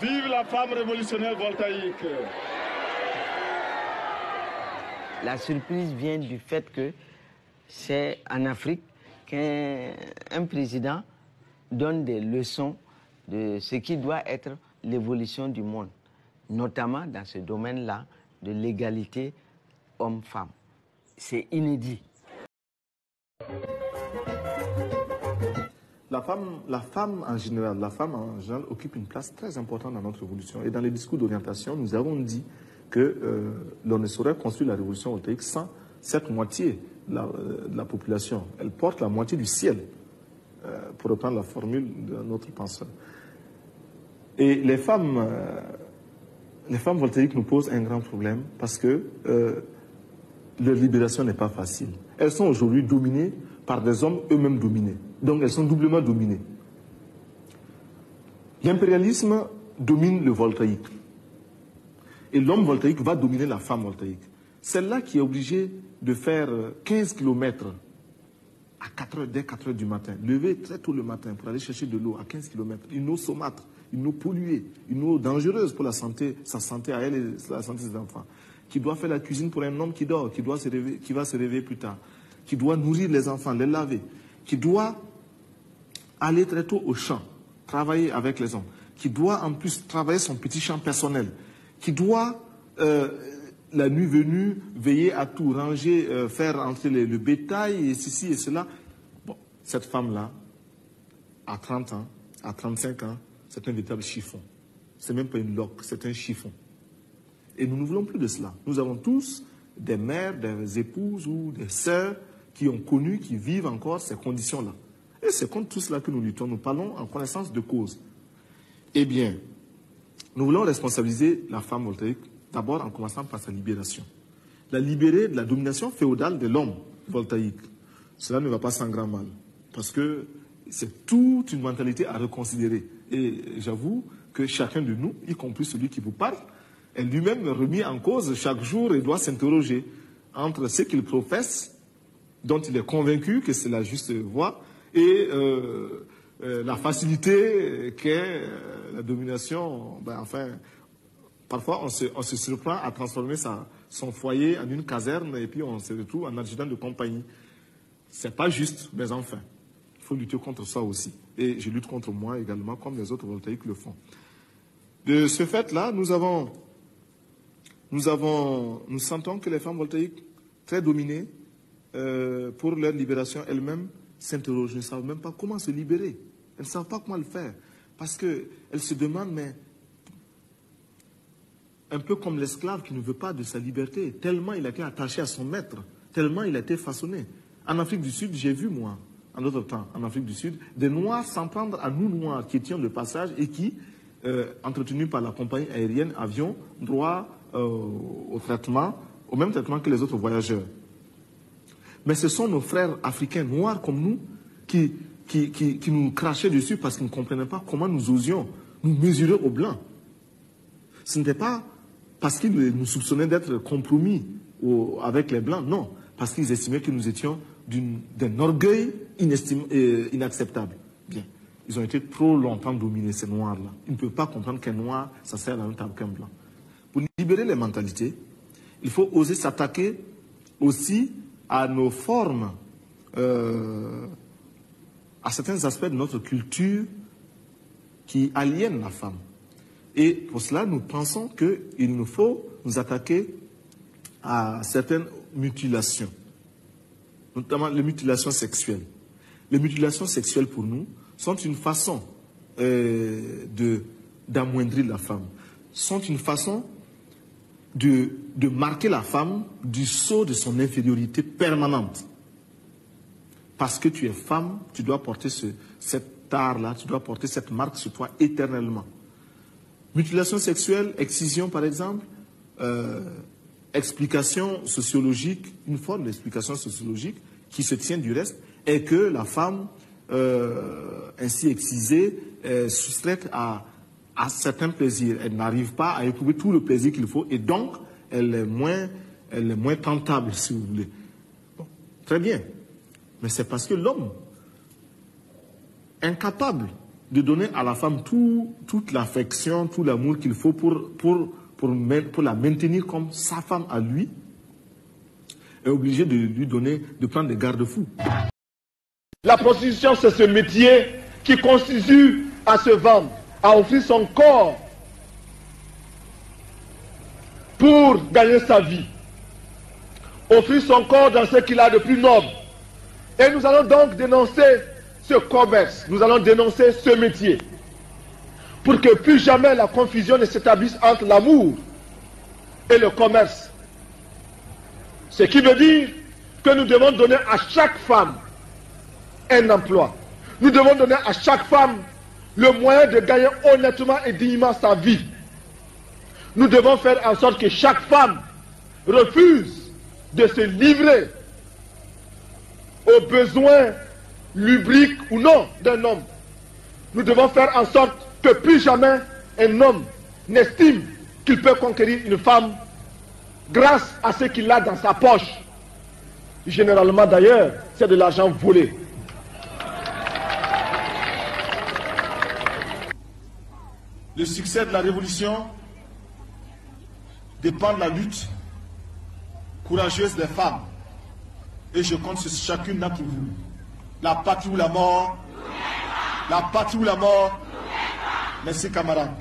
Vive la femme révolutionnaire voltaïque. La surprise vient du fait que c'est en Afrique qu'un président donne des leçons de ce qui doit être l'évolution du monde, notamment dans ce domaine-là de l'égalité homme-femme. C'est inédit. La femme en général occupe une place très importante dans notre évolution. Et dans les discours d'orientation, nous avons dit que l'on ne saurait construire la révolution voltaïque sans cette moitié de la population. Elle porte la moitié du ciel, pour reprendre la formule de notre penseur. Et les femmes voltaïques nous posent un grand problème parce que leur libération n'est pas facile. Elles sont aujourd'hui dominées par des hommes eux-mêmes dominés. Donc elles sont doublement dominées. L'impérialisme domine le voltaïque. Et l'homme voltaïque va dominer la femme voltaïque. Celle-là qui est obligée de faire 15 km dès 4 heures du matin, lever très tôt le matin pour aller chercher de l'eau à 15 km, une eau saumâtre, une eau polluée, une eau dangereuse pour sa santé à elle et la santé de ses enfants, qui doit faire la cuisine pour un homme qui dort, qui va se réveiller plus tard, qui doit nourrir les enfants, les laver, qui doit aller très tôt au champ, travailler avec les hommes, qui doit en plus travailler son petit champ personnel, qui doit, la nuit venue, veiller à tout, ranger, faire entrer le bétail, et ceci et cela. Bon, cette femme-là, à 30 ans, à 35 ans, c'est un véritable chiffon. C'est même pas une loque, c'est un chiffon. Et nous ne voulons plus de cela. Nous avons tous des mères, des épouses ou des sœurs qui ont connu, qui vivent encore ces conditions-là. Et c'est contre tout cela que nous luttons. Nous parlons en connaissance de cause. Eh bien, nous voulons responsabiliser la femme voltaïque, d'abord en commençant par sa libération. La libérer de la domination féodale de l'homme voltaïque. Cela ne va pas sans grand mal. Parce que c'est toute une mentalité à reconsidérer. Et j'avoue que chacun de nous, y compris celui qui vous parle, est lui-même remis en cause chaque jour et doit s'interroger entre ce qu'il professe, dont il est convaincu que c'est la juste voie, et la facilité qu'est la domination. Ben, enfin, parfois on se surprend à transformer son foyer en une caserne et puis on se retrouve en adjudant de compagnie. C'est pas juste, mais enfin, il faut lutter contre ça aussi. Et je lutte contre moi également, comme les autres voltaïques le font. De ce fait-là, nous sentons que les femmes voltaïques, très dominées, pour leur libération elles-mêmes, s'interrogent, ne savent même pas comment se libérer. Elles ne savent pas comment le faire. Parce qu'elles se demandent, mais un peu comme l'esclave qui ne veut pas de sa liberté, tellement il a été attaché à son maître, tellement il a été façonné. En Afrique du Sud, j'ai vu, moi, en d'autres temps, en Afrique du Sud, des Noirs s'en prendre à nous Noirs qui étions le passage et qui, entretenus par la compagnie aérienne, avions droit au même traitement que les autres voyageurs. Mais ce sont nos frères africains noirs comme nous qui nous crachaient dessus parce qu'ils ne comprenaient pas comment nous osions nous mesurer aux Blancs. Ce n'était pas parce qu'ils nous soupçonnaient d'être compromis avec les Blancs, non, parce qu'ils estimaient que nous étions d'un orgueil inacceptable. Bien, ils ont été trop longtemps dominés, ces Noirs-là. Ils ne peuvent pas comprendre qu'un Noir, ça sert à la même table qu'un Blanc. Pour libérer les mentalités, il faut oser s'attaquer aussi à nos formes, à certains aspects de notre culture qui aliènent la femme. Et pour cela, nous pensons qu'il nous faut nous attaquer à certaines mutilations, notamment les mutilations sexuelles. Les mutilations sexuelles, pour nous, sont une façon d'amoindrir la femme, sont une façon de marquer la femme du sceau de son infériorité permanente. Parce que tu es femme, tu dois porter cet art-là, tu dois porter cette marque sur toi éternellement. Mutilation sexuelle, excision par exemple, explication sociologique, une forme d'explication sociologique qui se tient du reste, est que la femme, ainsi excisée, est soustraite à certains plaisirs. Elle n'arrive pas à éprouver tout le plaisir qu'il faut et donc elle est moins tentable, si vous voulez. Bon, très bien. Mais c'est parce que l'homme, incapable de donner à la femme toute l'affection, tout l'amour qu'il faut pour la maintenir comme sa femme à lui, est obligé de lui donner, de prendre des garde-fous. La prostitution, c'est ce métier qui constitue à se vendre, à offrir son corps pour gagner sa vie. Offrir son corps dans ce qu'il a de plus noble. Et nous allons donc dénoncer ce commerce, nous allons dénoncer ce métier, pour que plus jamais la confusion ne s'établisse entre l'amour et le commerce. Ce qui veut dire que nous devons donner à chaque femme un emploi. Nous devons donner à chaque femme le moyen de gagner honnêtement et dignement sa vie. Nous devons faire en sorte que chaque femme refuse de se livrer aux besoins lubriques ou non d'un homme. Nous devons faire en sorte que plus jamais un homme n'estime qu'il peut conquérir une femme grâce à ce qu'il a dans sa poche. Généralement d'ailleurs, c'est de l'argent volé. Le succès de la révolution dépend de la lutte courageuse des femmes. Et je compte sur chacune d'entre vous. La patrie ou la mort. La patrie ou la mort. Merci camarades.